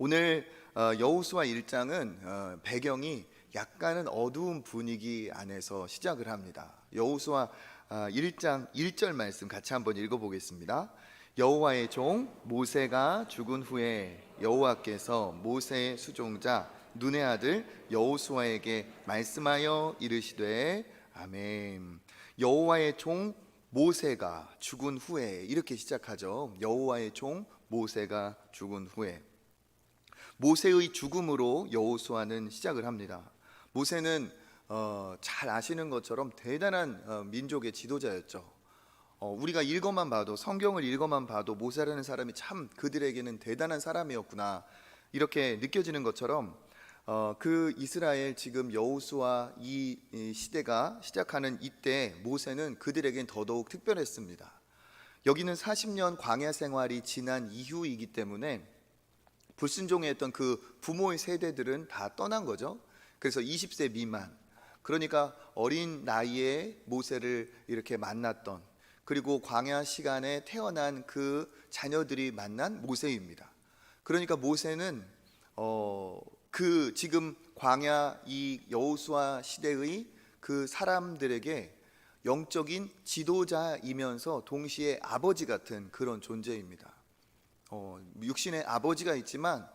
오늘 여호수아 1장은 배경이 약간은 어두운 분위기 안에서 시작을 합니다. 여호수아 1장 1절 말씀 같이 한번 읽어보겠습니다. 여호와의 종 모세가 죽은 후에 여호와께서 모세의 수종자 눈의 아들 여호수아에게 말씀하여 이르시되 아멘. 여호와의 종 모세가 죽은 후에 이렇게 시작하죠. 여호와의 종 모세가 죽은 후에 모세의 죽음으로 여호수아는 시작을 합니다. 모세는 잘 아시는 것처럼 대단한 민족의 지도자였죠. 우리가 읽어만 봐도 성경을 읽어만 봐도 모세라는 사람이 참 그들에게는 대단한 사람이었구나 이렇게 느껴지는 것처럼 그 이스라엘 지금 여호수아 이 시대가 시작하는 이때 모세는 그들에겐 더더욱 특별했습니다. 여기는 40년 광야 생활이 지난 이후이기 때문에 불순종했던 그 부모의 세대들은 다 떠난 거죠. 그래서 20세 미만, 그러니까 어린 나이에 모세를 이렇게 만났던, 그리고 광야 시간에 태어난 그 자녀들이 만난 모세입니다. 그러니까 모세는 그 지금 광야 이 여호수아 시대의 그 사람들에게 영적인 지도자이면서 동시에 아버지 같은 그런 존재입니다. 육신의 아버지가 있지만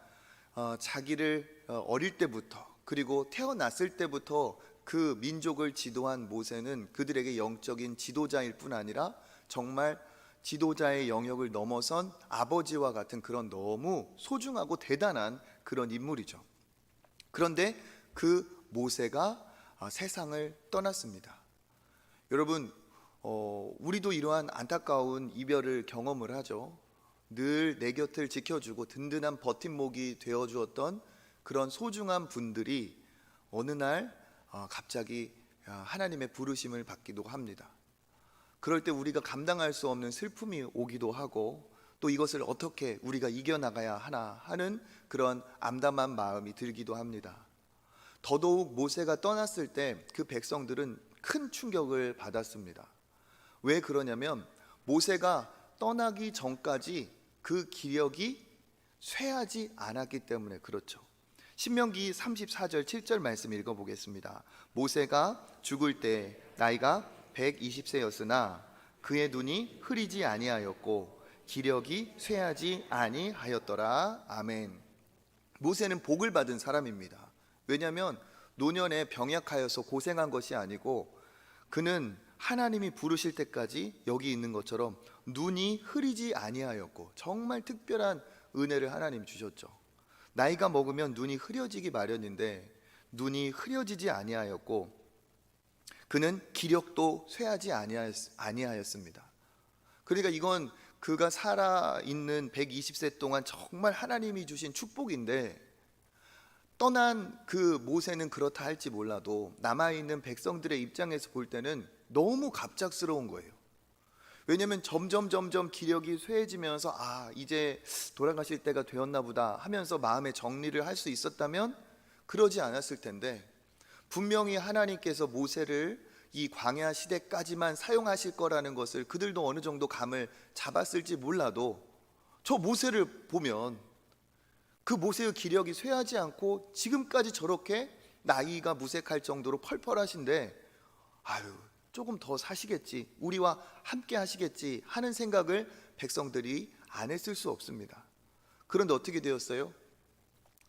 자기를 어릴 때부터 그리고 태어났을 때부터 그 민족을 지도한 모세는 그들에게 영적인 지도자일 뿐 아니라 정말 지도자의 영역을 넘어선 아버지와 같은 그런 너무 소중하고 대단한 그런 인물이죠. 그런데 그 모세가 세상을 떠났습니다. 여러분, 우리도 이러한 안타까운 이별을 경험을 하죠. 늘 내 곁을 지켜주고 든든한 버팀목이 되어주었던 그런 소중한 분들이 어느 날 갑자기 하나님의 부르심을 받기도 합니다. 그럴 때 우리가 감당할 수 없는 슬픔이 오기도 하고 또 이것을 어떻게 우리가 이겨나가야 하나 하는 그런 암담한 마음이 들기도 합니다. 더더욱 모세가 떠났을 때 그 백성들은 큰 충격을 받았습니다. 왜 그러냐면 모세가 떠나기 전까지 그 기력이 쇠하지 않았기 때문에 그렇죠. 신명기 34절 7절 말씀 읽어보겠습니다. 모세가 죽을 때 나이가 120세였으나 그의 눈이 흐리지 아니하였고 기력이 쇠하지 아니하였더라. 아멘. 모세는 복을 받은 사람입니다. 왜냐하면 노년에 병약하여서 고생한 것이 아니고 그는 하나님이 부르실 때까지 여기 있는 것처럼 눈이 흐리지 아니하였고 정말 특별한 은혜를 하나님 주셨죠. 나이가 먹으면 눈이 흐려지기 마련인데 눈이 흐려지지 아니하였고 그는 기력도 쇠하지 아니하였습니다. 그러니까 이건 그가 살아있는 120세 동안 정말 하나님이 주신 축복인데 떠난 그 모세는 그렇다 할지 몰라도 남아있는 백성들의 입장에서 볼 때는 너무 갑작스러운 거예요. 왜냐하면 점점 기력이 쇠해지면서 이제 돌아가실 때가 되었나 보다 하면서 마음의 정리를 할 수 있었다면 그러지 않았을 텐데 분명히 하나님께서 모세를 이 광야 시대까지만 사용하실 거라는 것을 그들도 어느 정도 감을 잡았을지 몰라도 저 모세를 보면 그 모세의 기력이 쇠하지 않고 지금까지 저렇게 나이가 무색할 정도로 펄펄하신데 조금 더 사시겠지, 우리와 함께 하시겠지 하는 생각을 백성들이 안 했을 수 없습니다. 그런데 어떻게 되었어요?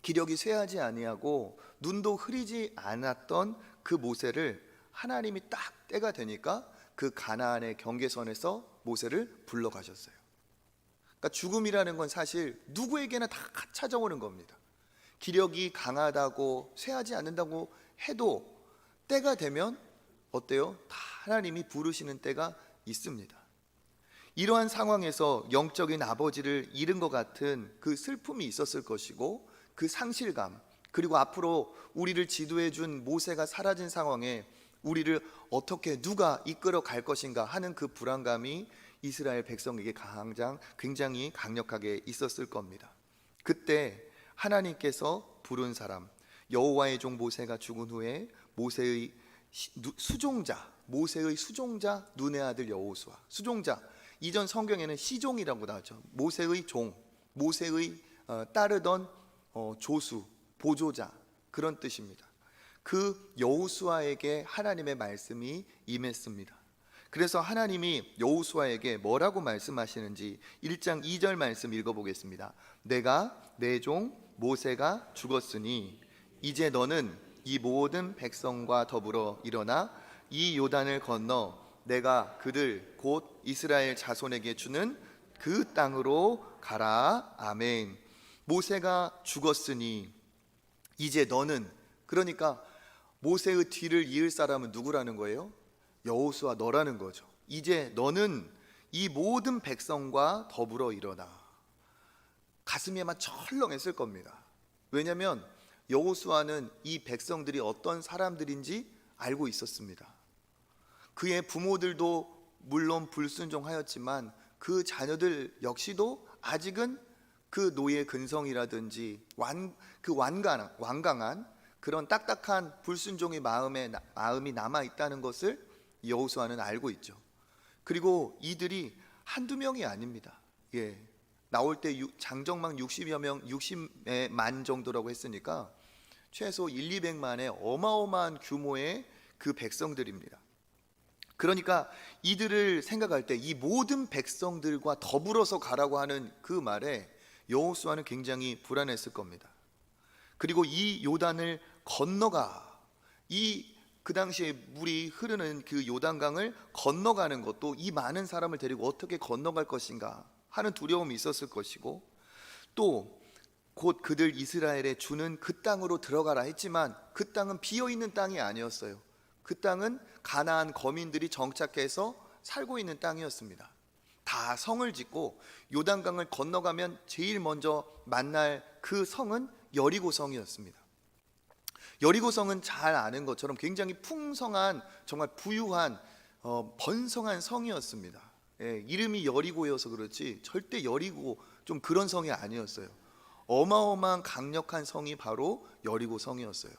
기력이 쇠하지 아니하고 눈도 흐리지 않았던 그 모세를 하나님이 딱 때가 되니까 그 가나안의 경계선에서 모세를 불러가셨어요. 그러니까 죽음이라는 건 사실 누구에게나 다 찾아오는 겁니다. 기력이 강하다고 쇠하지 않는다고 해도 때가 되면 어때요? 다 하나님이 부르시는 때가 있습니다. 이러한 상황에서 영적인 아버지를 잃은 것 같은 그 슬픔이 있었을 것이고 그 상실감, 그리고 앞으로 우리를 지도해 준 모세가 사라진 상황에 우리를 어떻게 누가 이끌어 갈 것인가 하는 그 불안감이 이스라엘 백성에게 굉장히 강력하게 있었을 겁니다. 그때 하나님께서 부른 사람, 여호와의 종 모세가 죽은 후에 모세의 수종자 눈의 아들 여호수아. 수종자, 이전 성경에는 시종이라고 나왔죠. 모세의 종, 모세의 따르던 조수, 보조자 그런 뜻입니다. 그 여호수아에게 하나님의 말씀이 임했습니다. 그래서 하나님이 여호수아에게 뭐라고 말씀하시는지 1장 2절 말씀 읽어보겠습니다. 내가 내 종 모세가 죽었으니 이제 너는 이 모든 백성과 더불어 일어나 이 요단을 건너 내가 그들 곧 이스라엘 자손에게 주는 그 땅으로 가라. 아멘. 모세가 죽었으니 이제 너는, 그러니까 모세의 뒤를 이을 사람은 누구라는 거예요? 여호수아 너라는 거죠. 이제 너는 이 모든 백성과 더불어 일어나. 가슴이 아마 철렁했을 겁니다. 왜냐하면 여호수아는 이 백성들이 어떤 사람들인지 알고 있었습니다. 그의 부모들도 물론 불순종하였지만 그 자녀들 역시도 아직은 그 노예 근성이라든지 완강한 그런 딱딱한 불순종의 마음이 남아 있다는 것을 여호수아는 알고 있죠. 그리고 이들이 한두 명이 아닙니다. 나올 때 장정막 60여 명, 60만 정도라고 했으니까 최소 1, 200만의 어마어마한 규모의 그 백성들입니다. 그러니까 이들을 생각할 때 이 모든 백성들과 더불어서 가라고 하는 그 말에 여호수아는 굉장히 불안했을 겁니다. 그리고 이 요단을 건너가, 그 당시에 물이 흐르는 그 요단강을 건너가는 것도 이 많은 사람을 데리고 어떻게 건너갈 것인가 하는 두려움이 있었을 것이고, 또 곧 그들 이스라엘에 주는 그 땅으로 들어가라 했지만 그 땅은 비어있는 땅이 아니었어요. 그 땅은 가나안 거민들이 정착해서 살고 있는 땅이었습니다. 다 성을 짓고 요단강을 건너가면 제일 먼저 만날 그 성은 여리고성이었습니다. 여리고성은 잘 아는 것처럼 굉장히 풍성한, 정말 부유한 번성한 성이었습니다. 이름이 여리고여서 그렇지 절대 여리고 좀 그런 성이 아니었어요. 어마어마한 강력한 성이 바로 여리고성이었어요.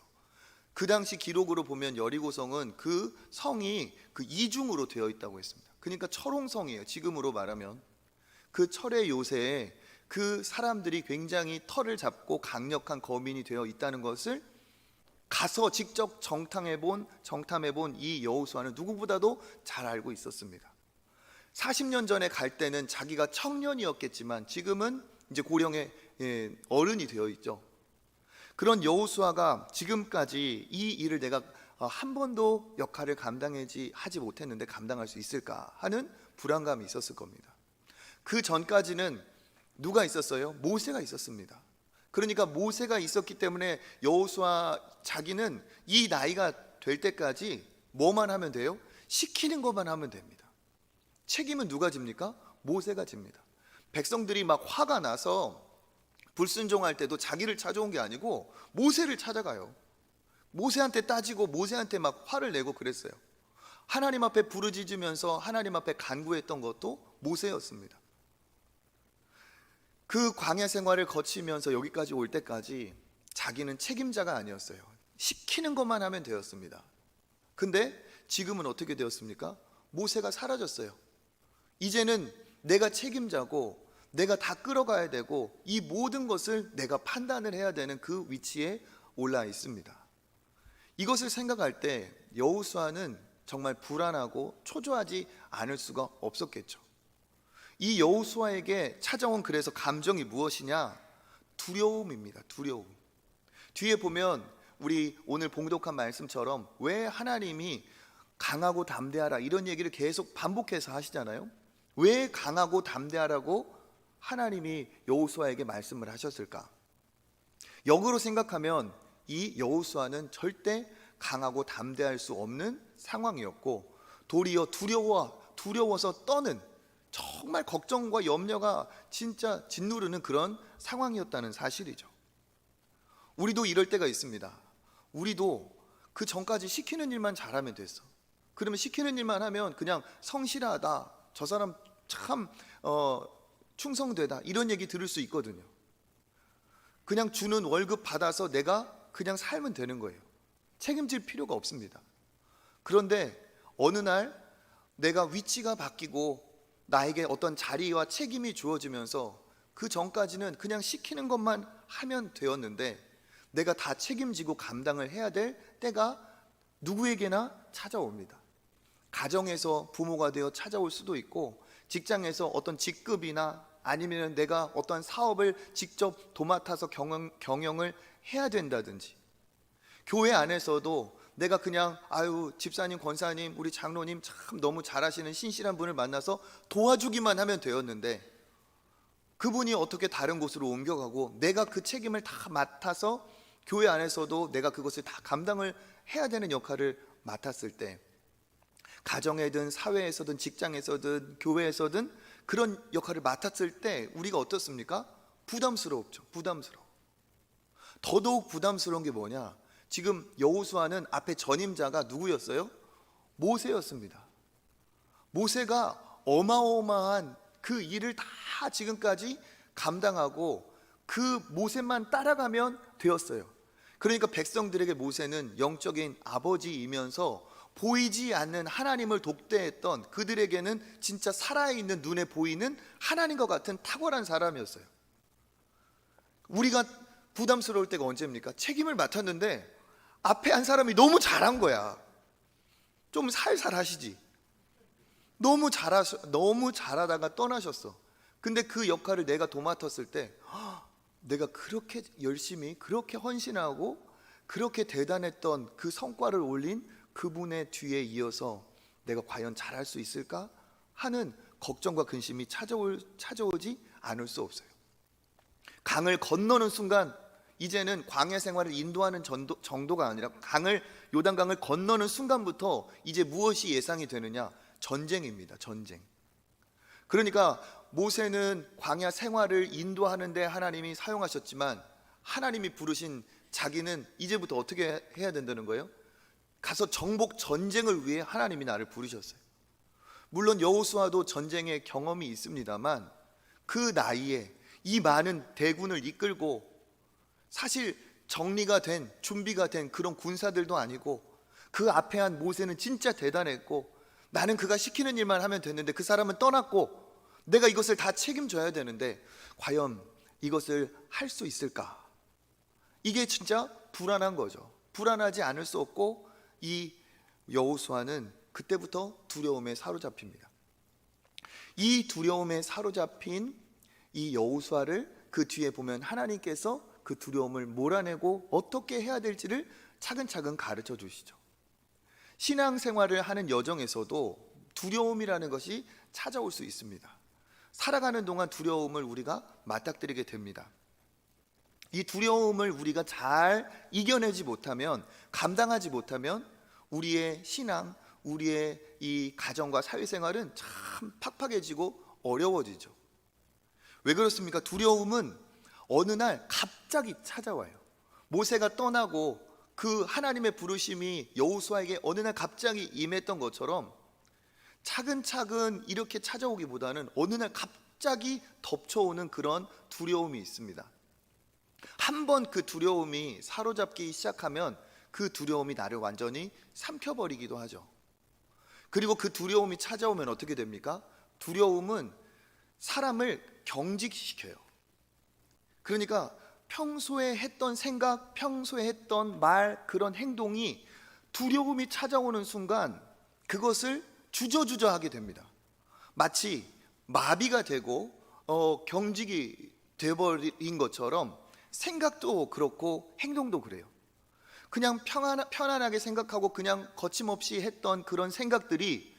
그 당시 기록으로 보면 여리고성은 그 성이 그 이중으로 되어 있다고 했습니다. 그러니까 철옹성이에요. 지금으로 말하면 그 철의 요새에 그 사람들이 굉장히 털을 잡고 강력한 거민이 되어 있다는 것을 가서 직접 정탐해본 이 여호수아는 누구보다도 잘 알고 있었습니다. 40년 전에 갈 때는 자기가 청년이었겠지만 지금은 이제 고령의 어른이 되어 있죠. 그런 여호수아가 지금까지 이 일을 내가 한 번도 역할을 하지 못했는데 감당할 수 있을까 하는 불안감이 있었을 겁니다. 그 전까지는 누가 있었어요? 모세가 있었습니다. 그러니까 모세가 있었기 때문에 여호수아 자기는 이 나이가 될 때까지 뭐만 하면 돼요? 시키는 것만 하면 됩니다. 책임은 누가 집니까? 모세가 집니다. 백성들이 막 화가 나서 불순종할 때도 자기를 찾아온 게 아니고 모세를 찾아가요. 모세한테 따지고 모세한테 막 화를 내고 그랬어요. 하나님 앞에 부르짖으면서 하나님 앞에 간구했던 것도 모세였습니다. 그 광야 생활을 거치면서 여기까지 올 때까지 자기는 책임자가 아니었어요. 시키는 것만 하면 되었습니다. 근데 지금은 어떻게 되었습니까? 모세가 사라졌어요. 이제는 내가 책임자고 내가 다 끌어가야 되고 이 모든 것을 내가 판단을 해야 되는 그 위치에 올라 있습니다. 이것을 생각할 때 여호수아는 정말 불안하고 초조하지 않을 수가 없었겠죠. 이 여호수아에게 찾아온 그래서 감정이 무엇이냐? 두려움입니다. 두려움. 뒤에 보면 우리 오늘 봉독한 말씀처럼 왜 하나님이 강하고 담대하라 이런 얘기를 계속 반복해서 하시잖아요. 왜 강하고 담대하라고 하나님이 여호수아에게 말씀을 하셨을까? 역으로 생각하면 이 여호수아는 절대 강하고 담대할 수 없는 상황이었고 도리어 두려워서 떠는, 정말 걱정과 염려가 진짜 짓누르는 그런 상황이었다는 사실이죠. 우리도 이럴 때가 있습니다. 우리도 그 전까지 시키는 일만 잘하면 됐어. 그러면 시키는 일만 하면 그냥 성실하다, 저 사람 참 충성되다 이런 얘기 들을 수 있거든요. 그냥 주는 월급 받아서 내가 그냥 살면 되는 거예요. 책임질 필요가 없습니다. 그런데 어느 날 내가 위치가 바뀌고 나에게 어떤 자리와 책임이 주어지면서 그 전까지는 그냥 시키는 것만 하면 되었는데 내가 다 책임지고 감당을 해야 될 때가 누구에게나 찾아옵니다. 가정에서 부모가 되어 찾아올 수도 있고, 직장에서 어떤 직급이나 아니면 내가 어떠한 사업을 직접 도맡아서 경영을 해야 된다든지, 교회 안에서도 내가 그냥 집사님, 권사님, 우리 장로님 참 너무 잘하시는 신실한 분을 만나서 도와주기만 하면 되었는데 그분이 어떻게 다른 곳으로 옮겨가고 내가 그 책임을 다 맡아서 교회 안에서도 내가 그것을 다 감당을 해야 되는 역할을 맡았을 때, 가정에든 사회에서든 직장에서든 교회에서든 그런 역할을 맡았을 때 우리가 어떻습니까? 부담스럽죠. 부담스러워. 더더욱 부담스러운 게 뭐냐? 지금 여호수아는 앞에 전임자가 누구였어요? 모세였습니다. 모세가 어마어마한 그 일을 다 지금까지 감당하고 그 모세만 따라가면 되었어요. 그러니까 백성들에게 모세는 영적인 아버지이면서 보이지 않는 하나님을 독대했던, 그들에게는 진짜 살아있는 눈에 보이는 하나님과 같은 탁월한 사람이었어요. 우리가 부담스러울 때가 언제입니까? 책임을 맡았는데 앞에 한 사람이 너무 잘한 거야. 좀 살살 하시지. 너무 잘하다가 떠나셨어. 근데 그 역할을 내가 도맡았을 때 내가 그렇게 열심히, 그렇게 헌신하고 그렇게 대단했던 그 성과를 올린 그분의 뒤에 이어서 내가 과연 잘할 수 있을까 하는 걱정과 근심이 찾아오지 않을 수 없어요. 강을 건너는 순간 이제는 광야 생활을 인도하는 정도가 아니라 요단강을 건너는 순간부터 이제 무엇이 예상이 되느냐? 전쟁입니다. 전쟁. 그러니까 모세는 광야 생활을 인도하는 데 하나님이 사용하셨지만 하나님이 부르신 자기는 이제부터 어떻게 해야 된다는 거예요? 가서 정복 전쟁을 위해 하나님이 나를 부르셨어요. 물론 여호수아도 전쟁의 경험이 있습니다만 그 나이에 이 많은 대군을 이끌고 사실 정리가 된, 준비가 된 그런 군사들도 아니고, 그 앞에 한 모세는 진짜 대단했고 나는 그가 시키는 일만 하면 됐는데 그 사람은 떠났고 내가 이것을 다 책임져야 되는데 과연 이것을 할 수 있을까? 이게 진짜 불안한 거죠. 불안하지 않을 수 없고 이 여호수아는 그때부터 두려움에 사로잡힙니다. 이 두려움에 사로잡힌 이 여호수아를 그 뒤에 보면 하나님께서 그 두려움을 몰아내고 어떻게 해야 될지를 차근차근 가르쳐 주시죠. 신앙생활을 하는 여정에서도 두려움이라는 것이 찾아올 수 있습니다. 살아가는 동안 두려움을 우리가 맞닥뜨리게 됩니다. 이 두려움을 우리가 잘 이겨내지 못하면, 감당하지 못하면 우리의 신앙, 우리의 이 가정과 사회생활은 참 팍팍해지고 어려워지죠. 왜 그렇습니까? 두려움은 어느 날 갑자기 찾아와요. 모세가 떠나고 그 하나님의 부르심이 여호수아에게 어느 날 갑자기 임했던 것처럼 차근차근 이렇게 찾아오기보다는 어느 날 갑자기 덮쳐오는 그런 두려움이 있습니다. 한번 그 두려움이 사로잡기 시작하면 그 두려움이 나를 완전히 삼켜버리기도 하죠. 그리고 그 두려움이 찾아오면 어떻게 됩니까? 두려움은 사람을 경직시켜요. 그러니까 평소에 했던 생각, 평소에 했던 말, 그런 행동이 두려움이 찾아오는 순간 그것을 주저주저 하게 됩니다. 마치 마비가 되고 경직이 되어버린 것처럼 생각도 그렇고 행동도 그래요. 그냥 편안하게 생각하고 그냥 거침없이 했던 그런 생각들이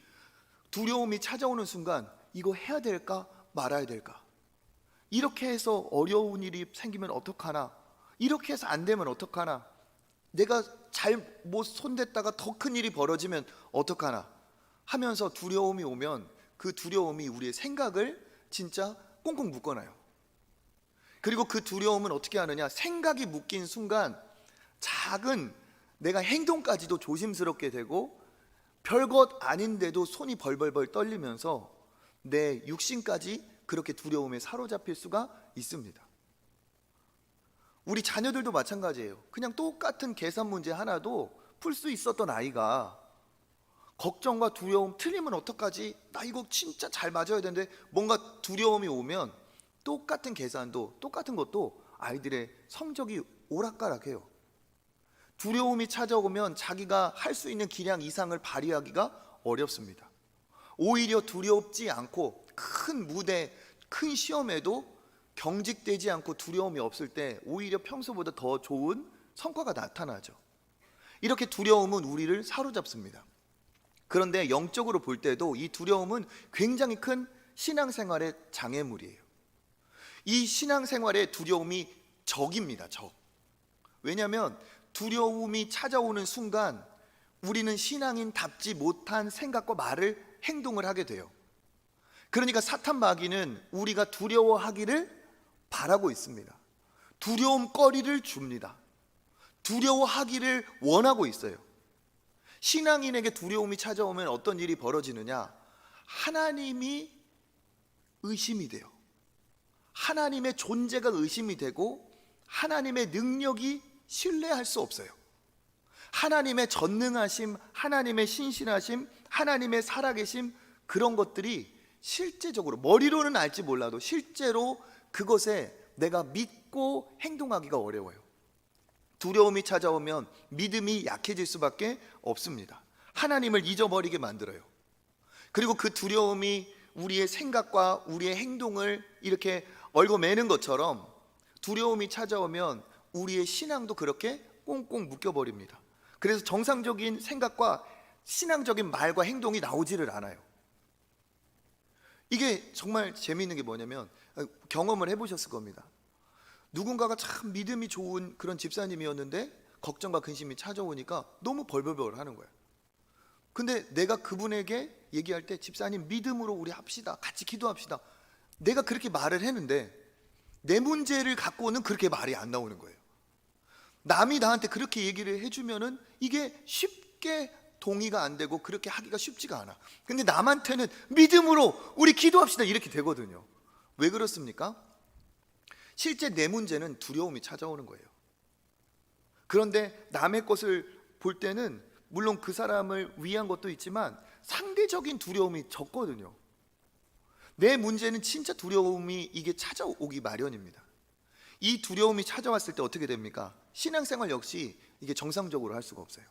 두려움이 찾아오는 순간 이거 해야 될까 말아야 될까? 이렇게 해서 어려운 일이 생기면 어떡하나? 이렇게 해서 안 되면 어떡하나? 내가 잘못 손댔다가 더 큰 일이 벌어지면 어떡하나? 하면서 두려움이 오면 그 두려움이 우리의 생각을 진짜 꽁꽁 묶어놔요. 그리고 그 두려움은 어떻게 하느냐? 생각이 묶인 순간 작은 내가 행동까지도 조심스럽게 되고 별것 아닌데도 손이 벌벌벌 떨리면서 내 육신까지 그렇게 두려움에 사로잡힐 수가 있습니다. 우리 자녀들도 마찬가지예요. 그냥 똑같은 계산 문제 하나도 풀 수 있었던 아이가 걱정과 두려움, 틀리면 어떡하지? 나 이거 진짜 잘 맞아야 되는데 뭔가 두려움이 오면 똑같은 계산도, 똑같은 것도 아이들의 성적이 오락가락해요. 두려움이 찾아오면 자기가 할 수 있는 기량 이상을 발휘하기가 어렵습니다. 오히려 두렵지 않고 큰 무대, 큰 시험에도 경직되지 않고 두려움이 없을 때 오히려 평소보다 더 좋은 성과가 나타나죠. 이렇게 두려움은 우리를 사로잡습니다. 그런데 영적으로 볼 때도 이 두려움은 굉장히 큰 신앙생활의 장애물이에요. 이 신앙생활의 두려움이 적입니다. 적. 왜냐하면 두려움이 찾아오는 순간 우리는 신앙인답지 못한 생각과 말을, 행동을 하게 돼요. 그러니까 사탄 마귀는 우리가 두려워하기를 바라고 있습니다. 두려움거리를 줍니다. 두려워하기를 원하고 있어요. 신앙인에게 두려움이 찾아오면 어떤 일이 벌어지느냐? 하나님이 의심이 돼요. 하나님의 존재가 의심이 되고 하나님의 능력이 신뢰할 수 없어요. 하나님의 전능하심, 하나님의 신실하심, 하나님의 살아계심, 그런 것들이 실제적으로 머리로는 알지 몰라도 실제로 그것에 내가 믿고 행동하기가 어려워요. 두려움이 찾아오면 믿음이 약해질 수밖에 없습니다. 하나님을 잊어버리게 만들어요. 그리고 그 두려움이 우리의 생각과 우리의 행동을 이렇게 얽어매는 것처럼 두려움이 찾아오면 우리의 신앙도 그렇게 꽁꽁 묶여버립니다. 그래서 정상적인 생각과 신앙적인 말과 행동이 나오지를 않아요. 이게 정말 재미있는 게 뭐냐면 경험을 해보셨을 겁니다. 누군가가 참 믿음이 좋은 그런 집사님이었는데 걱정과 근심이 찾아오니까 너무 벌벌벌 하는 거예요. 근데 내가 그분에게 얘기할 때 집사님 믿음으로 우리 합시다, 같이 기도합시다, 내가 그렇게 말을 했는데 내 문제를 갖고는 그렇게 말이 안 나오는 거예요. 남이 나한테 그렇게 얘기를 해주면은 이게 쉽게 동의가 안 되고 그렇게 하기가 쉽지가 않아. 근데 남한테는 믿음으로 우리 기도합시다 이렇게 되거든요. 왜 그렇습니까? 실제 내 문제는 두려움이 찾아오는 거예요. 그런데 남의 것을 볼 때는 물론 그 사람을 위한 것도 있지만 상대적인 두려움이 적거든요. 내 문제는 진짜 두려움이 이게 찾아오기 마련입니다. 이 두려움이 찾아왔을 때 어떻게 됩니까? 신앙생활 역시 이게 정상적으로 할 수가 없어요.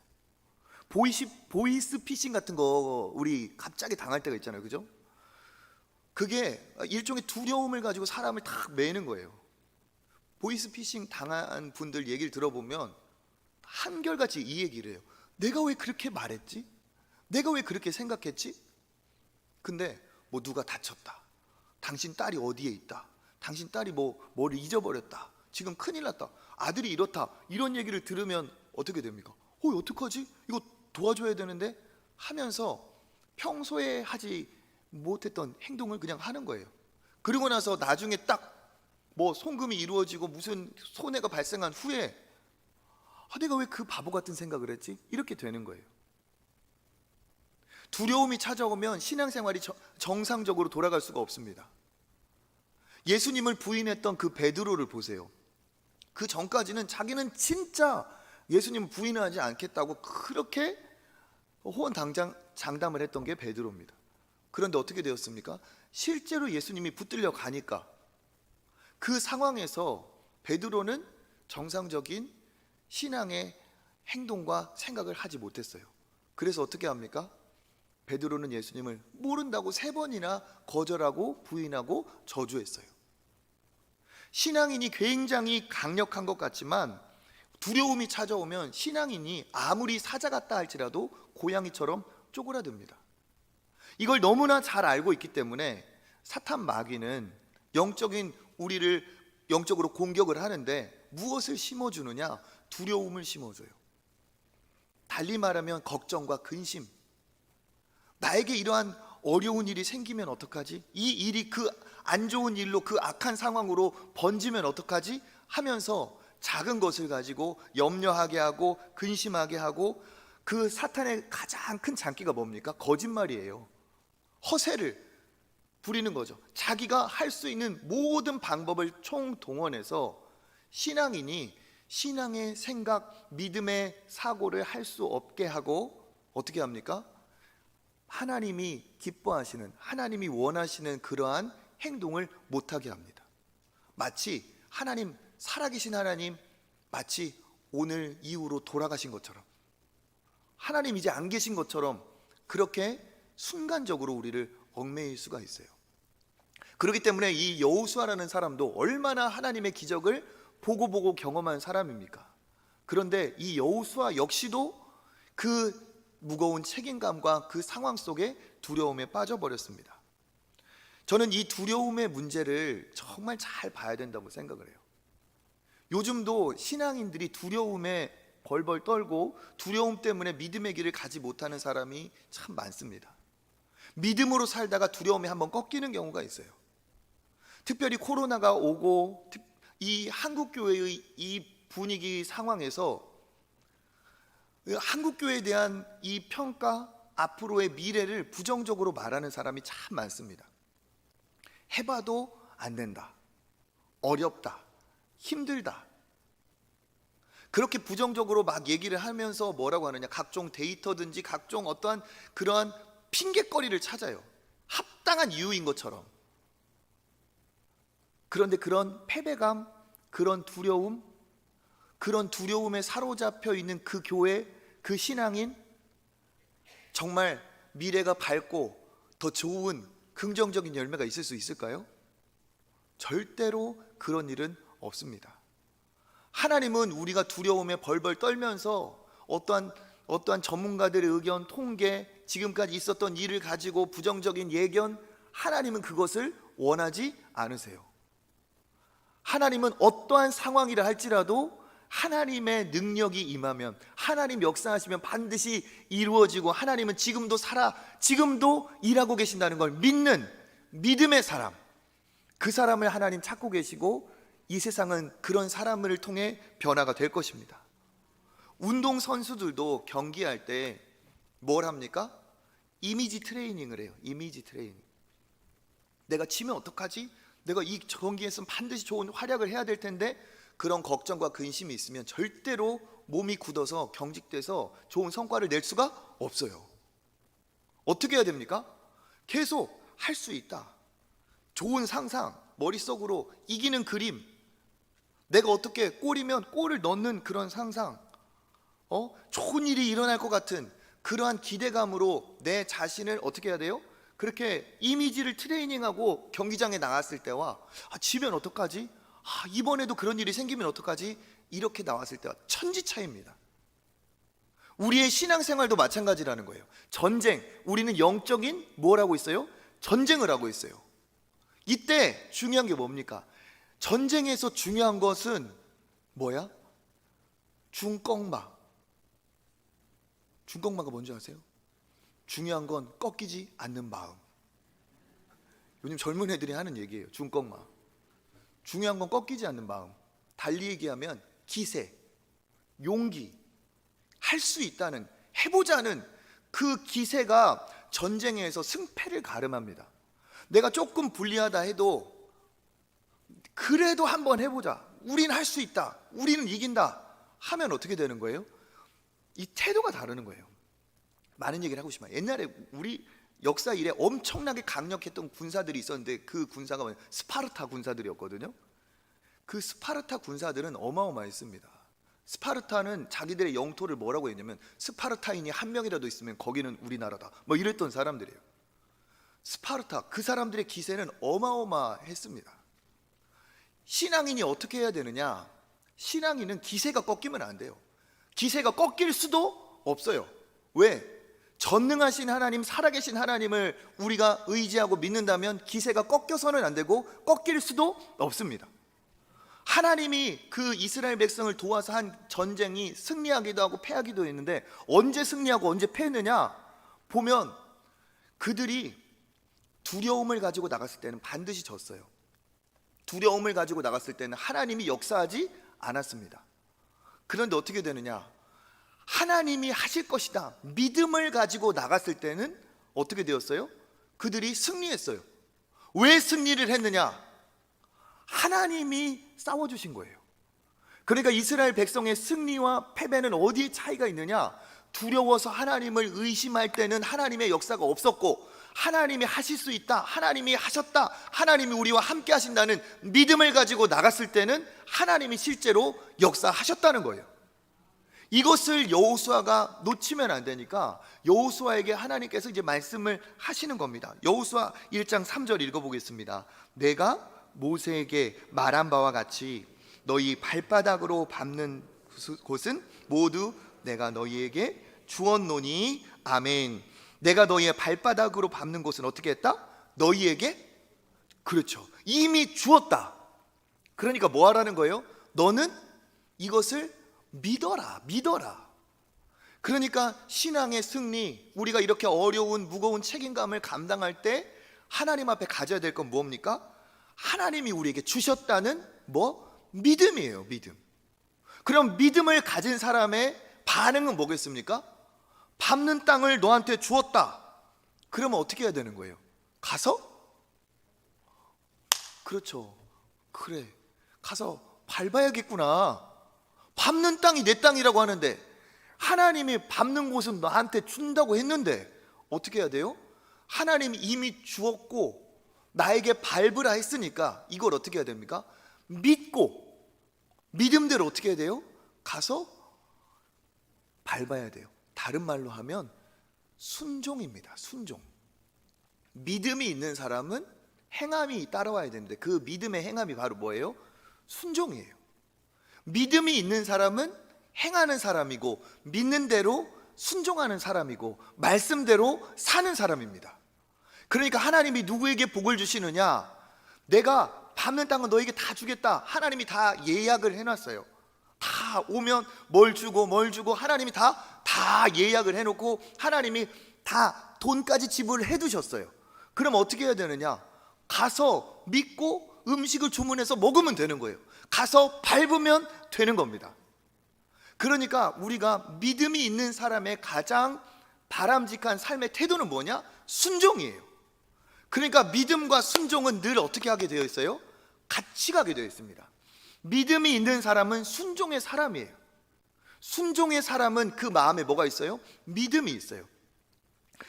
보이스 피싱 같은 거 우리 갑자기 당할 때가 있잖아요, 그죠? 그게 일종의 두려움을 가지고 사람을 탁 매는 거예요. 보이스 피싱 당한 분들 얘기를 들어보면 한결같이 이 얘기를 해요. 내가 왜 그렇게 말했지? 내가 왜 그렇게 생각했지? 근데 뭐 누가 다쳤다, 당신 딸이 어디에 있다, 당신 딸이 뭐를 잊어버렸다, 지금 큰일 났다, 아들이 이렇다, 이런 얘기를 들으면 어떻게 됩니까? 어떡하지? 이거 도와줘야 되는데 하면서 평소에 하지 못했던 행동을 그냥 하는 거예요. 그리고 나서 나중에 딱 뭐 송금이 이루어지고 무슨 손해가 발생한 후에 내가 왜 그 바보 같은 생각을 했지? 이렇게 되는 거예요. 두려움이 찾아오면 신앙생활이 정상적으로 돌아갈 수가 없습니다. 예수님을 부인했던 그 베드로를 보세요. 그 전까지는 자기는 진짜 예수님을 부인하지 않겠다고 그렇게 호언장담을 했던 게 베드로입니다. 그런데 어떻게 되었습니까? 실제로 예수님이 붙들려 가니까 그 상황에서 베드로는 정상적인 신앙의 행동과 생각을 하지 못했어요. 그래서 어떻게 합니까? 베드로는 예수님을 모른다고 3번이나 거절하고 부인하고 저주했어요. 신앙인이 굉장히 강력한 것 같지만 두려움이 찾아오면 신앙인이 아무리 사자 같다 할지라도 고양이처럼 쪼그라듭니다. 이걸 너무나 잘 알고 있기 때문에 사탄 마귀는 우리를 영적으로 공격을 하는데 무엇을 심어주느냐? 두려움을 심어줘요. 달리 말하면 걱정과 근심. 나에게 이러한 어려운 일이 생기면 어떡하지? 이 일이 그 안 좋은 일로, 그 악한 상황으로 번지면 어떡하지? 하면서 작은 것을 가지고 염려하게 하고 근심하게 하고, 그 사탄의 가장 큰 장기가 뭡니까? 거짓말이에요. 허세를 부리는 거죠. 자기가 할 수 있는 모든 방법을 총동원해서 신앙인이 신앙의 생각, 믿음의 사고를 할 수 없게 하고 어떻게 합니까? 하나님이 기뻐하시는, 하나님이 원하시는 그러한 행동을 못하게 합니다. 마치 하나님 살아계신 하나님 마치 오늘 이후로 돌아가신 것처럼, 하나님 이제 안 계신 것처럼 그렇게 순간적으로 우리를 얽매일 수가 있어요. 그렇기 때문에 이 여호수아라는 사람도 얼마나 하나님의 기적을 보고 경험한 사람입니까? 그런데 이 여호수아 역시도 그 무거운 책임감과 그 상황 속에 두려움에 빠져버렸습니다. 저는 이 두려움의 문제를 정말 잘 봐야 된다고 생각을 해요. 요즘도 신앙인들이 두려움에 벌벌 떨고 두려움 때문에 믿음의 길을 가지 못하는 사람이 참 많습니다. 믿음으로 살다가 두려움에 한번 꺾이는 경우가 있어요. 특별히 코로나가 오고 이 한국교회의 이 분위기 상황에서 한국교회에 대한 이 평가, 앞으로의 미래를 부정적으로 말하는 사람이 참 많습니다. 해봐도 안 된다, 어렵다, 힘들다, 그렇게 부정적으로 막 얘기를 하면서 뭐라고 하느냐, 각종 데이터든지 각종 어떠한 그러한 핑계거리를 찾아요. 합당한 이유인 것처럼. 그런데 그런 패배감, 그런 두려움, 그런 두려움에 사로잡혀 있는 그 교회, 그 신앙인, 정말 미래가 밝고 더 좋은 긍정적인 열매가 있을 수 있을까요? 절대로 그런 일은 없습니다. 하나님은 우리가 두려움에 벌벌 떨면서 어떠한 전문가들의 의견, 통계, 지금까지 있었던 일을 가지고 부정적인 예견, 하나님은 그것을 원하지 않으세요. 하나님은 어떠한 상황이라 할지라도 하나님의 능력이 임하면, 하나님 역사하시면 반드시 이루어지고, 하나님은 지금도 일하고 계신다는 걸 믿는 믿음의 사람, 그 사람을 하나님 찾고 계시고, 이 세상은 그런 사람을 통해 변화가 될 것입니다. 운동 선수들도 경기할 때 뭘 합니까? 이미지 트레이닝을 해요. 이미지 트레이닝. 내가 지면 어떡하지? 내가 이 경기에서는 반드시 좋은 활약을 해야 될 텐데, 그런 걱정과 근심이 있으면 절대로 몸이 굳어서 경직돼서 좋은 성과를 낼 수가 없어요. 어떻게 해야 됩니까? 계속 할 수 있다, 좋은 상상, 머릿속으로 이기는 그림, 내가 어떻게 골이면 골을 넣는 그런 상상, 좋은 일이 일어날 것 같은 그러한 기대감으로 내 자신을 어떻게 해야 돼요? 그렇게 이미지를 트레이닝하고 경기장에 나갔을 때와, 지면 어떡하지? 이번에도 그런 일이 생기면 어떡하지? 이렇게 나왔을 때와 천지 차이입니다. 우리의 신앙생활도 마찬가지라는 거예요. 전쟁, 우리는 영적인 뭘 하고 있어요? 전쟁을 하고 있어요. 이때 중요한 게 뭡니까? 전쟁에서 중요한 것은 뭐야? 중꺾마. 중꺾마가 뭔지 아세요? 중요한 건 꺾이지 않는 마음. 요즘 젊은 애들이 하는 얘기예요. 중꺾마. 중요한 건 꺾이지 않는 마음. 달리 얘기하면 기세, 용기, 할 수 있다는, 해보자는 그 기세가 전쟁에서 승패를 가름합니다. 내가 조금 불리하다 해도 그래도 한번 해보자, 우리는 할 수 있다, 우리는 이긴다 하면 어떻게 되는 거예요? 이 태도가 다르는 거예요. 많은 얘기를 하고 싶어요. 옛날에 우리 역사 이래 엄청나게 강력했던 군사들이 있었는데, 그 군사가 뭐냐? 스파르타 군사들이었거든요. 그 스파르타 군사들은 어마어마했습니다. 스파르타는 자기들의 영토를 뭐라고 했냐면, 스파르타인이 한 명이라도 있으면 거기는 우리나라다, 뭐 이랬던 사람들이에요. 스파르타, 그 사람들의 기세는 어마어마했습니다. 신앙인이 어떻게 해야 되느냐? 신앙인은 기세가 꺾이면 안 돼요. 기세가 꺾일 수도 없어요. 왜? 전능하신 하나님, 살아계신 하나님을 우리가 의지하고 믿는다면 기세가 꺾여서는 안 되고 꺾일 수도 없습니다. 하나님이 그 이스라엘 백성을 도와서 한 전쟁이 승리하기도 하고 패하기도 했는데, 언제 승리하고 언제 패했느냐 보면, 그들이 두려움을 가지고 나갔을 때는 반드시 졌어요. 두려움을 가지고 나갔을 때는 하나님이 역사하지 않았습니다. 그런데 어떻게 되느냐? 하나님이 하실 것이다, 믿음을 가지고 나갔을 때는 어떻게 되었어요? 그들이 승리했어요. 왜 승리를 했느냐? 하나님이 싸워주신 거예요. 그러니까 이스라엘 백성의 승리와 패배는 어디에 차이가 있느냐? 두려워서 하나님을 의심할 때는 하나님의 역사가 없었고, 하나님이 하실 수 있다, 하나님이 하셨다, 하나님이 우리와 함께 하신다는 믿음을 가지고 나갔을 때는 하나님이 실제로 역사하셨다는 거예요. 이것을 여호수아가 놓치면 안 되니까 여호수아에게 하나님께서 이제 말씀을 하시는 겁니다. 여호수아 1장 3절 읽어보겠습니다. 내가 모세에게 말한 바와 같이 너희 발바닥으로 밟는 곳은 모두 내가 너희에게 주었노니 아멘. 내가 너희의 발바닥으로 밟는 곳은 어떻게 했다? 너희에게, 그렇죠, 이미 주었다. 그러니까 뭐 하라는 거예요? 너는 이것을 믿어라, 믿어라. 그러니까 신앙의 승리, 우리가 이렇게 어려운 무거운 책임감을 감당할 때 하나님 앞에 가져야 될 건 뭡니까? 하나님이 우리에게 주셨다는 믿음이에요, 믿음. 그럼 믿음을 가진 사람의 반응은 뭐겠습니까? 밟는 땅을 너한테 주었다. 그러면 어떻게 해야 되는 거예요? 가서? 그렇죠, 그래, 가서 밟아야겠구나. 밟는 땅이 내 땅이라고 하는데, 하나님이 밟는 곳은 너한테 준다고 했는데 어떻게 해야 돼요? 하나님이 이미 주었고 나에게 밟으라 했으니까 이걸 어떻게 해야 됩니까? 믿고, 믿음대로 어떻게 해야 돼요? 가서 밟아야 돼요. 다른 말로 하면 순종입니다. 순종. 믿음이 있는 사람은 행함이 따라와야 되는데 그 믿음의 행함이 바로 뭐예요? 순종이에요. 믿음이 있는 사람은 행하는 사람이고, 믿는 대로 순종하는 사람이고, 말씀대로 사는 사람입니다. 그러니까 하나님이 누구에게 복을 주시느냐? 내가 밟는 땅은 너에게 다 주겠다. 하나님이 다 예약을 해놨어요. 다 오면 뭘 주고 하나님이 다 예약을 해놓고 하나님이 다 돈까지 지불해 두셨어요. 그럼 어떻게 해야 되느냐? 가서 믿고 음식을 주문해서 먹으면 되는 거예요. 가서 밟으면 되는 겁니다. 그러니까 우리가 믿음이 있는 사람의 가장 바람직한 삶의 태도는 뭐냐? 순종이에요. 그러니까 믿음과 순종은 늘 어떻게 하게 되어 있어요? 같이 가게 되어 있습니다. 믿음이 있는 사람은 순종의 사람이에요. 순종의 사람은 그 마음에 뭐가 있어요? 믿음이 있어요.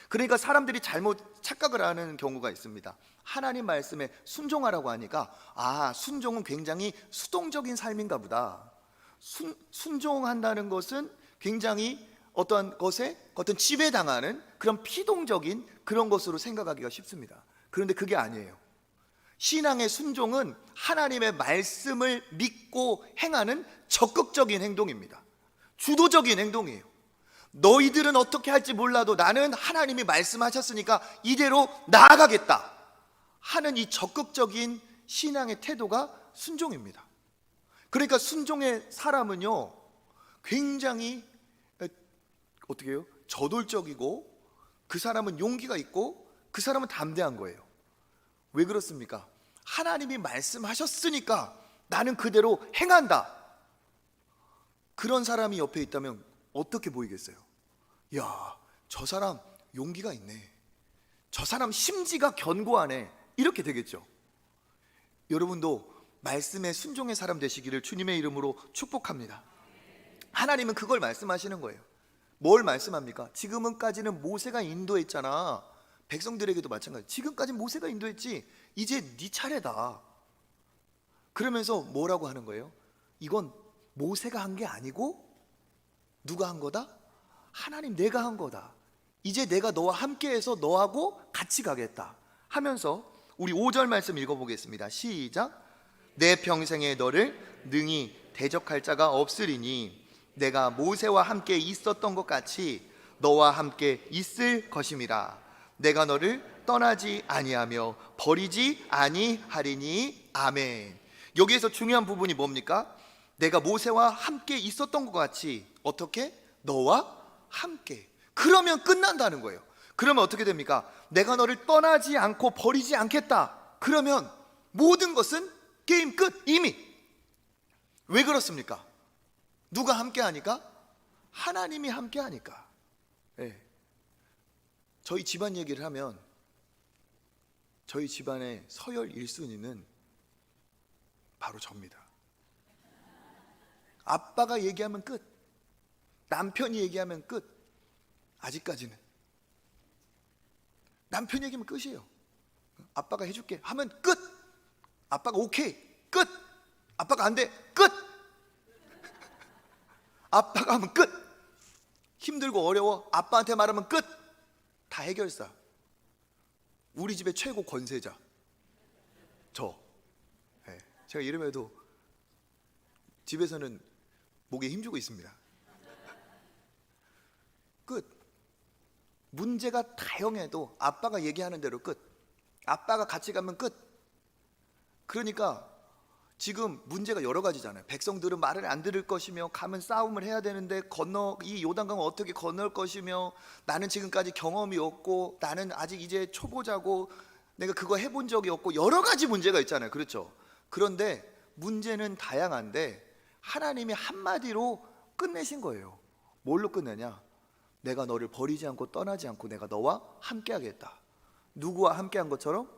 그러니까 사람들이 잘못 착각을 하는 경우가 있습니다. 하나님 말씀에 순종하라고 하니까 순종은 굉장히 수동적인 삶인가 보다. 순종한다는 것은 굉장히 어떤 지배당하는 그런 피동적인 그런 것으로 생각하기가 쉽습니다. 그런데 그게 아니에요. 신앙의 순종은 하나님의 말씀을 믿고 행하는 적극적인 행동입니다. 주도적인 행동이에요. 너희들은 어떻게 할지 몰라도 나는 하나님이 말씀하셨으니까 이대로 나아가겠다 하는 이 적극적인 신앙의 태도가 순종입니다. 그러니까 순종의 사람은요 굉장히 어떻게 해요? 저돌적이고, 그 사람은 용기가 있고, 그 사람은 담대한 거예요. 왜 그렇습니까? 하나님이 말씀하셨으니까 나는 그대로 행한다. 그런 사람이 옆에 있다면 어떻게 보이겠어요? 야, 저 사람 용기가 있네, 저 사람 심지가 견고하네, 이렇게 되겠죠. 여러분도 말씀에 순종의 사람 되시기를 주님의 이름으로 축복합니다. 하나님은 그걸 말씀하시는 거예요. 뭘 말씀합니까? 지금까지는 모세가 인도했잖아. 백성들에게도 마찬가지. 지금까지 모세가 인도했지, 이제 네 차례다. 그러면서 뭐라고 하는 거예요? 이건 모세가 한 게 아니고 누가 한 거다? 하나님, 내가 한 거다. 이제 내가 너와 함께해서 너하고 같이 가겠다 하면서 우리 5절 말씀 읽어보겠습니다. 시작. 내 평생에 너를 능히 대적할 자가 없으리니 내가 모세와 함께 있었던 것 같이 너와 함께 있을 것임이라. 내가 너를 떠나지 아니하며 버리지 아니하리니 아멘. 여기에서 중요한 부분이 뭡니까? 내가 모세와 함께 있었던 것 같이, 어떻게? 너와 함께. 그러면 끝난다는 거예요. 그러면 어떻게 됩니까? 내가 너를 떠나지 않고 버리지 않겠다. 그러면 모든 것은 게임 끝, 이미. 왜 그렇습니까? 누가 함께 하니까? 하나님이 함께 하니까. 네. 저희 집안 얘기를 하면 저희 집안의 서열 1순위는 바로 접니다. 아빠가 얘기하면 끝, 남편이 얘기하면 끝, 아직까지는. 남편 얘기면 끝이에요. 아빠가 해줄게 하면 끝. 아빠가 오케이 끝. 아빠가 안 돼 끝. 아빠가 하면 끝. 힘들고 어려워 아빠한테 말하면 끝. 다 해결사. 우리 집의 최고 권세자 저. 네, 제가 이름에도 집에서는 목에 힘주고 있습니다. 끝. 문제가 다형해도 아빠가 얘기하는 대로 끝. 아빠가 같이 가면 끝. 그러니까 지금 문제가 여러 가지잖아요. 백성들은 말을 안 들을 것이며 가면 싸움을 해야 되는데 이 요단강을 어떻게 건널 것이며 나는 지금까지 경험이 없고 나는 아직 이제 초보자고 내가 그거 해본 적이 없고 여러 가지 문제가 있잖아요. 그렇죠? 그런데 문제는 다양한데 하나님이 한마디로 끝내신 거예요. 뭘로 끝내냐? 내가 너를 버리지 않고 떠나지 않고 내가 너와 함께 하겠다. 누구와 함께 한 것처럼?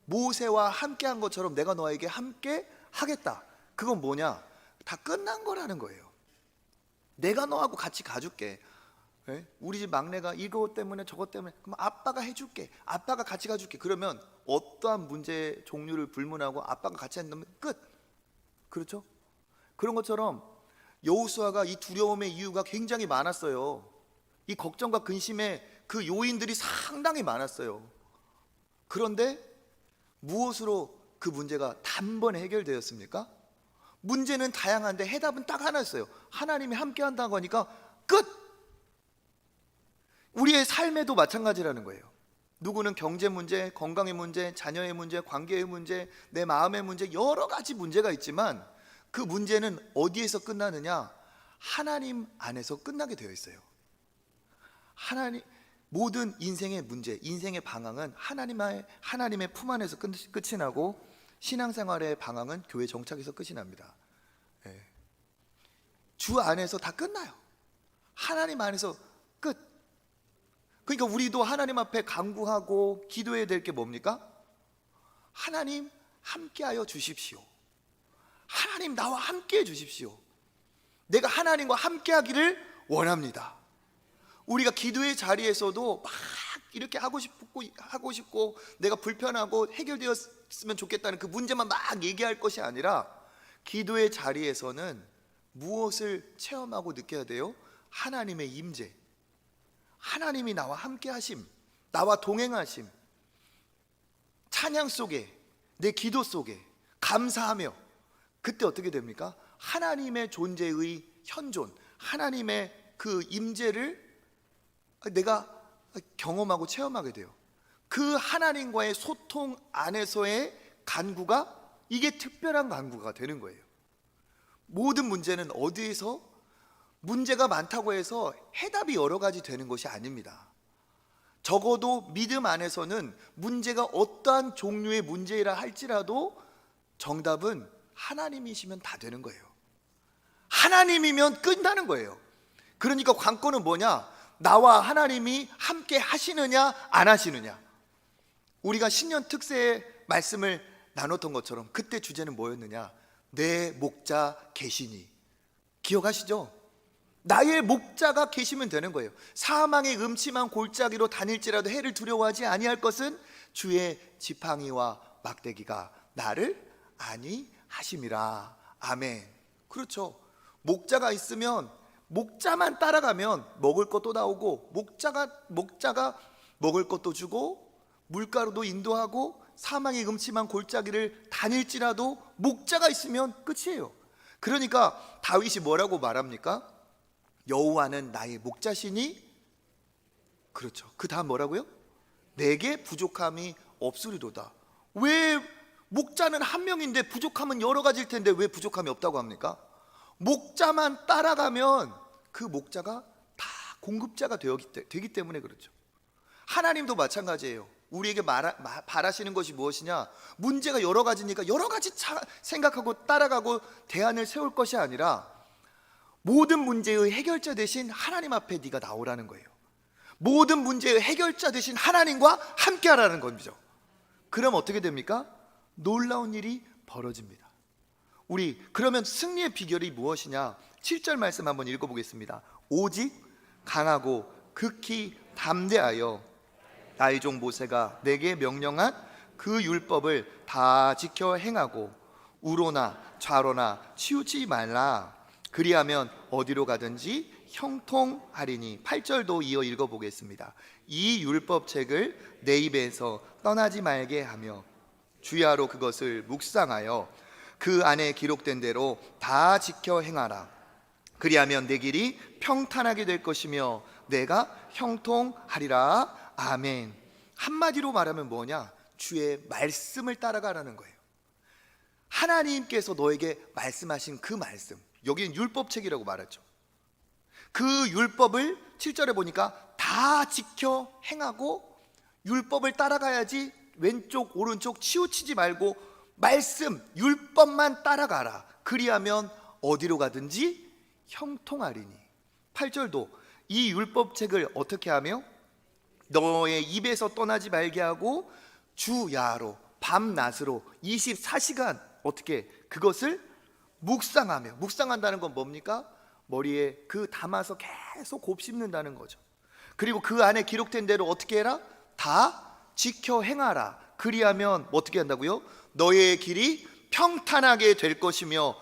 모세와 함께 한 것처럼 내가 너에게 함께 하겠다. 그건 뭐냐? 다 끝난 거라는 거예요. 내가 너하고 같이 가줄게. 네? 우리 집 막내가 이거 때문에 저것 때문에 그럼 아빠가 해줄게. 아빠가 같이 가줄게. 그러면 어떠한 문제 종류를 불문하고 아빠가 같이 한다면 끝. 그렇죠? 그런 것처럼 여호수아가 이 두려움의 이유가 굉장히 많았어요. 이 걱정과 근심의 그 요인들이 상당히 많았어요. 그런데 무엇으로 그 문제가 단번에 해결되었습니까? 문제는 다양한데 해답은 딱 하나였어요. 하나님이 함께 한다고 하니까 끝! 우리의 삶에도 마찬가지라는 거예요. 누구는 경제 문제, 건강의 문제, 자녀의 문제, 관계의 문제, 내 마음의 문제, 여러 가지 문제가 있지만 그 문제는 어디에서 끝나느냐? 하나님 안에서 끝나게 되어 있어요. 모든 인생의 문제, 인생의 방황은 하나님의 품 안에서 끝이 나고 신앙생활의 방황은 교회 정착에서 끝이 납니다. 네. 주 안에서 다 끝나요. 하나님 안에서 끝. 그러니까 우리도 하나님 앞에 간구하고 기도해야 될 게 뭡니까? 하나님 함께하여 주십시오. 하나님 나와 함께해 주십시오. 내가 하나님과 함께하기를 원합니다. 우리가 기도의 자리에서도 막 이렇게 하고 싶고 내가 불편하고 해결되었으면 좋겠다는 그 문제만 막 얘기할 것이 아니라 기도의 자리에서는 무엇을 체험하고 느껴야 돼요? 하나님의 임재, 하나님이 나와 함께 하심, 나와 동행하심, 찬양 속에 내 기도 속에 감사하며 그때 어떻게 됩니까? 하나님의 존재의 현존, 하나님의 그 임재를 내가 경험하고 체험하게 돼요. 그 하나님과의 소통 안에서의 간구가 이게 특별한 간구가 되는 거예요. 모든 문제는 어디에서 문제가 많다고 해서 해답이 여러 가지 되는 것이 아닙니다. 적어도 믿음 안에서는 문제가 어떠한 종류의 문제이라 할지라도 정답은 하나님이시면 다 되는 거예요. 하나님이면 끝나는 거예요. 그러니까 관건은 뭐냐? 나와 하나님이 함께 하시느냐 안 하시느냐. 우리가 신년 특세의 말씀을 나눴던 것처럼 그때 주제는 뭐였느냐? 내 목자 계시니. 기억하시죠? 나의 목자가 계시면 되는 거예요. 사망의 음침한 골짜기로 다닐지라도 해를 두려워하지 아니할 것은 주의 지팡이와 막대기가 나를 안위하심이라. 아멘. 그렇죠. 목자가 있으면 목자만 따라가면 먹을 것도 나오고 목자가 먹을 것도 주고 물가로도 인도하고 사망의 음침한 골짜기를 다닐지라도 목자가 있으면 끝이에요. 그러니까 다윗이 뭐라고 말합니까? 여호와는 나의 목자시니. 그렇죠. 그 다음 뭐라고요? 내게 부족함이 없으리로다. 왜 목자는 한 명인데 부족함은 여러 가지일 텐데 왜 부족함이 없다고 합니까? 목자만 따라가면 그 목자가 다 공급자가 되기 때문에 그렇죠. 하나님도 마찬가지예요. 우리에게 바라시는 것이 무엇이냐? 문제가 여러 가지니까 여러 가지 생각하고 따라가고 대안을 세울 것이 아니라 모든 문제의 해결자 되신 하나님 앞에 네가 나오라는 거예요. 모든 문제의 해결자 되신 하나님과 함께 하라는 겁니다. 그럼 어떻게 됩니까? 놀라운 일이 벌어집니다. 우리 그러면 승리의 비결이 무엇이냐? 7절 말씀 한번 읽어보겠습니다. 오직 강하고 극히 담대하여 나의 종 모세가 내게 명령한 그 율법을 다 지켜 행하고 우로나 좌로나 치우치지 말라. 그리하면 어디로 가든지 형통하리니. 8절도 이어 읽어보겠습니다. 이 율법책을 내 입에서 떠나지 말게 하며 주야로 그것을 묵상하여 그 안에 기록된 대로 다 지켜 행하라. 그리하면 내 길이 평탄하게 될 것이며 내가 형통하리라. 아멘. 한마디로 말하면 뭐냐? 주의 말씀을 따라가라는 거예요. 하나님께서 너에게 말씀하신 그 말씀, 여기는 율법책이라고 말하죠. 그 율법을 7절에 보니까 다 지켜 행하고 율법을 따라가야지 왼쪽 오른쪽 치우치지 말고 말씀 율법만 따라가라. 그리하면 어디로 가든지 형통하리니. 8절도 이 율법책을 어떻게 하며 너의 입에서 떠나지 말게 하고 주야로 밤낮으로 24시간 어떻게 그것을 묵상하며. 묵상한다는 건 뭡니까? 머리에 그 담아서 계속 곱씹는다는 거죠. 그리고 그 안에 기록된 대로 어떻게 해라? 다 지켜 행하라. 그리하면 어떻게 한다고요? 너의 길이 평탄하게 될 것이며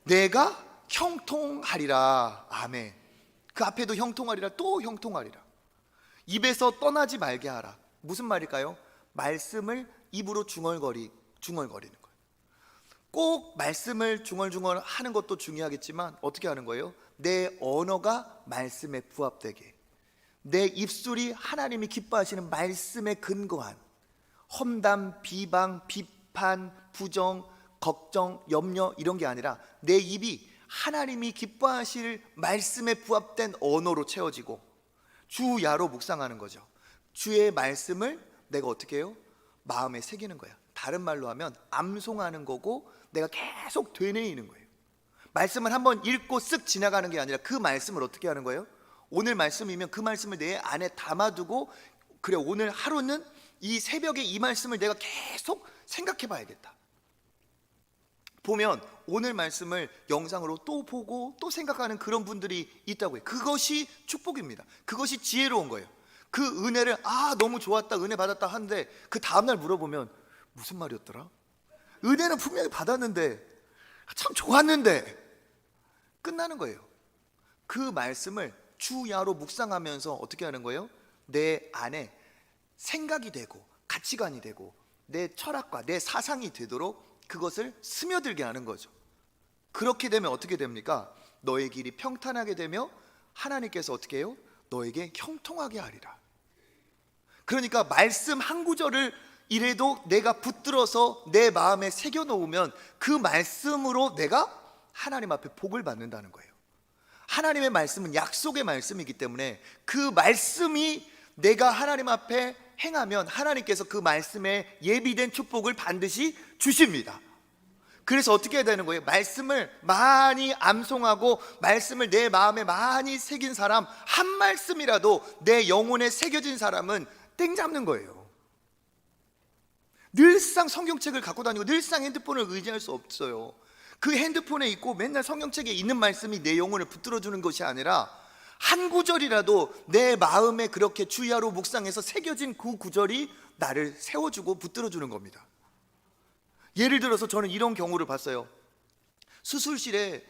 내가 형통하리라. 아멘. 그 앞에도 형통하리라, 또 형통하리라. 입에서 떠나지 말게 하라. 무슨 말일까요? 말씀을 입으로 중얼거리는 거예요. 꼭 말씀을 중얼중얼 하는 것도 중요하겠지만 어떻게 하는 거예요? 내 언어가 말씀에 부합되게, 내 입술이 하나님이 기뻐하시는 말씀에 근거한 험담, 비방, 비판, 부정, 걱정, 염려 이런 게 아니라 내 입이 하나님이 기뻐하실 말씀에 부합된 언어로 채워지고 주야로 묵상하는 거죠. 주의 말씀을 내가 어떻게 해요? 마음에 새기는 거야. 다른 말로 하면 암송하는 거고 내가 계속 되뇌이는 거예요. 말씀을 한번 읽고 쓱 지나가는 게 아니라 그 말씀을 어떻게 하는 거예요? 오늘 말씀이면 그 말씀을 내 안에 담아두고 그래 오늘 하루는 이 새벽에 이 말씀을 내가 계속 생각해 봐야겠다. 보면 오늘 말씀을 영상으로 또 보고 또 생각하는 그런 분들이 있다고 해요. 그것이 축복입니다. 그것이 지혜로운 거예요. 그 은혜를 너무 좋았다, 은혜 받았다 하는데 그 다음날 물어보면 무슨 말이었더라? 은혜는 분명히 받았는데 참 좋았는데 끝나는 거예요. 그 말씀을 주야로 묵상하면서 어떻게 하는 거예요? 내 안에 생각이 되고 가치관이 되고 내 철학과 내 사상이 되도록 그것을 스며들게 하는 거죠. 그렇게 되면 어떻게 됩니까? 너의 길이 평탄하게 되며 하나님께서 어떻게 해요? 너에게 형통하게 하리라. 그러니까 말씀 한 구절을 이래도 내가 붙들어서 내 마음에 새겨놓으면 그 말씀으로 내가 하나님 앞에 복을 받는다는 거예요. 하나님의 말씀은 약속의 말씀이기 때문에 그 말씀이 내가 하나님 앞에 행하면 하나님께서 그 말씀에 예비된 축복을 반드시 주십니다. 그래서 어떻게 해야 되는 거예요? 말씀을 많이 암송하고 말씀을 내 마음에 많이 새긴 사람, 한 말씀이라도 내 영혼에 새겨진 사람은 땡 잡는 거예요. 늘상 성경책을 갖고 다니고 늘상 핸드폰을 의지할 수 없어요. 그 핸드폰에 있고 맨날 성경책에 있는 말씀이 내 영혼을 붙들어주는 것이 아니라 한 구절이라도 내 마음에 그렇게 주야로 묵상해서 새겨진 그 구절이 나를 세워주고 붙들어주는 겁니다. 예를 들어서 저는 이런 경우를 봤어요. 수술실에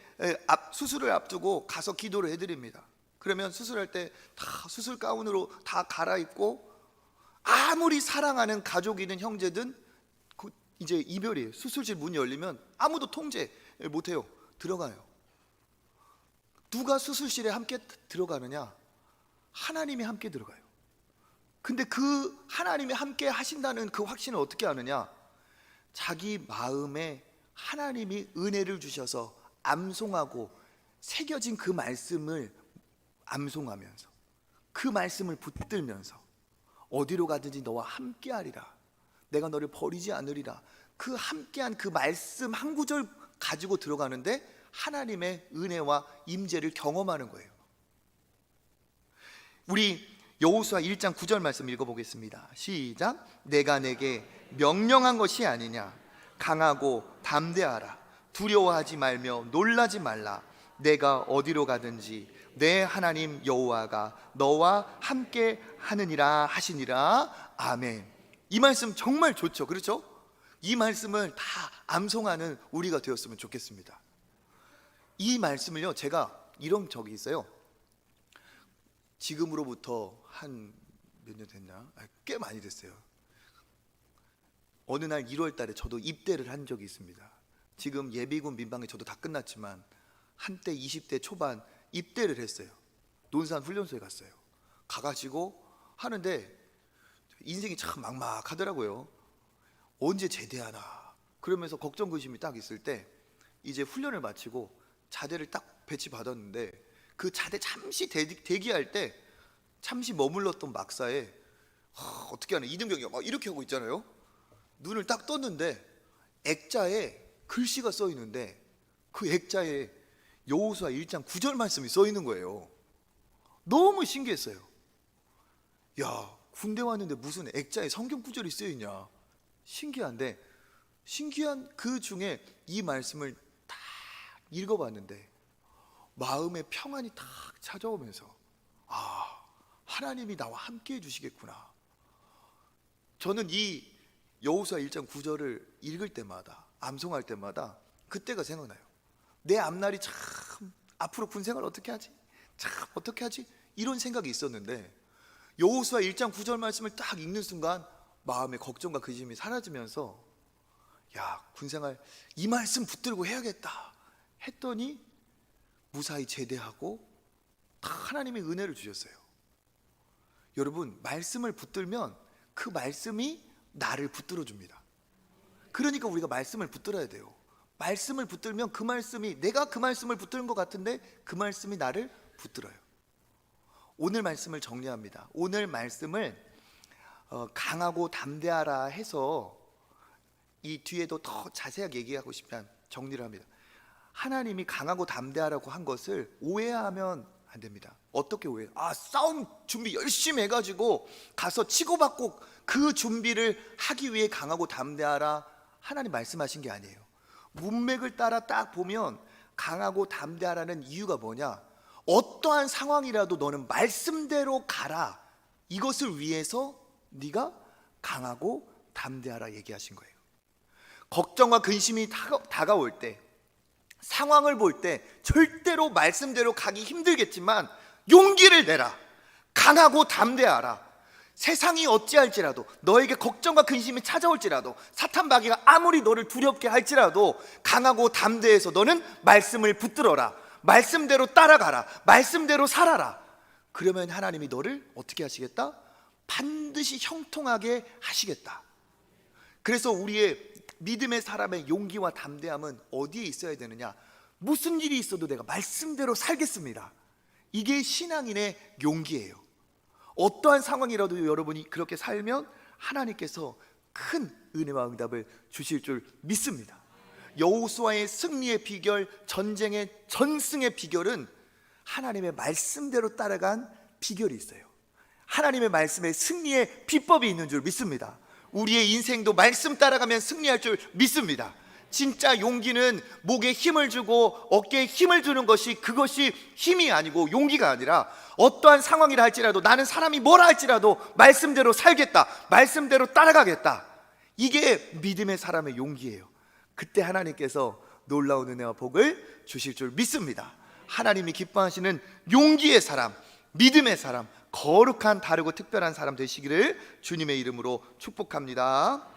수술을 앞두고 가서 기도를 해드립니다. 그러면 수술할 때 다 수술 가운으로 다 갈아입고 아무리 사랑하는 가족이든 형제든 이제 이별이에요. 수술실 문이 열리면 아무도 통제 못해요. 들어가요. 누가 수술실에 함께 들어가느냐? 하나님이 함께 들어가요. 근데 그 하나님이 함께 하신다는 그 확신을 어떻게 하느냐? 자기 마음에 하나님이 은혜를 주셔서 암송하고 새겨진 그 말씀을 암송하면서 그 말씀을 붙들면서 어디로 가든지 너와 함께하리라, 내가 너를 버리지 않으리라, 그 함께한 그 말씀 한 구절 가지고 들어가는데 하나님의 은혜와 임재를 경험하는 거예요. 우리 여호수아 1장 9절 말씀 읽어보겠습니다. 시작. 내가 내게 명령한 것이 아니냐? 강하고 담대하라. 두려워하지 말며 놀라지 말라. 내가 어디로 가든지 내 하나님 여호와가 너와 함께 하느니라 하시니라. 아멘. 이 말씀 정말 좋죠, 그렇죠? 이 말씀을 다 암송하는 우리가 되었으면 좋겠습니다. 이 말씀을요, 제가 이런 적이 있어요. 지금으로부터 한 몇 년 됐나? 꽤 많이 됐어요. 어느 날 1월 달에 저도 입대를 한 적이 있습니다. 지금 예비군 민방위 저도 다 끝났지만 한때 20대 초반 입대를 했어요. 논산 훈련소에 갔어요. 가가지고 하는데 인생이 참 막막하더라고요. 언제 제대하나 그러면서 걱정 근심이 딱 있을 때 이제 훈련을 마치고 자대를 딱 배치받았는데 그 자대 잠시 대기할 때 잠시 머물렀던 막사에 어떻게 하나 이등병이 막 이렇게 하고 있잖아요. 눈을 딱 떴는데 액자에 글씨가 써 있는데 그 액자에 여호수아 1장 9절 말씀이 써 있는 거예요. 너무 신기했어요. 야, 군대 왔는데 무슨 액자에 성경 구절이 쓰여 있냐. 신기한데 신기한 그 중에 이 말씀을 딱 읽어봤는데 마음의 평안이 딱 찾아오면서 하나님이 나와 함께 해주시겠구나. 저는 이 여호수아 1장 9절을 읽을 때마다 암송할 때마다 그때가 생각나요. 내 앞날이 참 앞으로 군생활 어떻게 하지? 참 어떻게 하지? 이런 생각이 있었는데 여호수아 1장 9절 말씀을 딱 읽는 순간 마음의 걱정과 근심이 사라지면서 야, 군생활 이 말씀 붙들고 해야겠다 했더니 무사히 제대하고 다 하나님의 은혜를 주셨어요. 여러분, 말씀을 붙들면 그 말씀이 나를 붙들어 줍니다. 그러니까 우리가 말씀을 붙들어야 돼요. 말씀을 붙들면 그 말씀이 내가 그 말씀을 붙드는 것 같은데 그 말씀이 나를 붙들어요. 오늘 말씀을 정리합니다. 오늘 말씀을 강하고 담대하라 해서 이 뒤에도 더 자세하게 얘기하고 싶지만 정리를 합니다. 하나님이 강하고 담대하라고 한 것을 오해하면 안 됩니다. 어떻게 오해? 싸움 준비 열심히 해가지고 가서 치고받고 그 준비를 하기 위해 강하고 담대하라 하나님 말씀하신 게 아니에요. 문맥을 따라 딱 보면 강하고 담대하라는 이유가 뭐냐? 어떠한 상황이라도 너는 말씀대로 가라. 이것을 위해서 네가 강하고 담대하라 얘기하신 거예요. 걱정과 근심이 다가올 때, 상황을 볼 때 절대로 말씀대로 가기 힘들겠지만 용기를 내라. 강하고 담대하라. 세상이 어찌할지라도, 너에게 걱정과 근심이 찾아올지라도, 사탄 마귀가 아무리 너를 두렵게 할지라도 강하고 담대해서 너는 말씀을 붙들어라. 말씀대로 따라가라. 말씀대로 살아라. 그러면 하나님이 너를 어떻게 하시겠다? 반드시 형통하게 하시겠다. 그래서 우리의 믿음의 사람의 용기와 담대함은 어디에 있어야 되느냐? 무슨 일이 있어도 내가 말씀대로 살겠습니다. 이게 신앙인의 용기예요. 어떠한 상황이라도 여러분이 그렇게 살면 하나님께서 큰 은혜와 응답을 주실 줄 믿습니다. 여호수아의 승리의 비결, 전쟁의 전승의 비결은 하나님의 말씀대로 따라간 비결이 있어요. 하나님의 말씀에 승리의 비법이 있는 줄 믿습니다. 우리의 인생도 말씀 따라가면 승리할 줄 믿습니다. 진짜 용기는 목에 힘을 주고 어깨에 힘을 주는 것이, 그것이 힘이 아니고 용기가 아니라 어떠한 상황이라 할지라도, 나는 사람이 뭐라 할지라도 말씀대로 살겠다, 말씀대로 따라가겠다. 이게 믿음의 사람의 용기예요. 그때 하나님께서 놀라운 은혜와 복을 주실 줄 믿습니다. 하나님이 기뻐하시는 용기의 사람, 믿음의 사람, 거룩한 다르고 특별한 사람 되시기를 주님의 이름으로 축복합니다.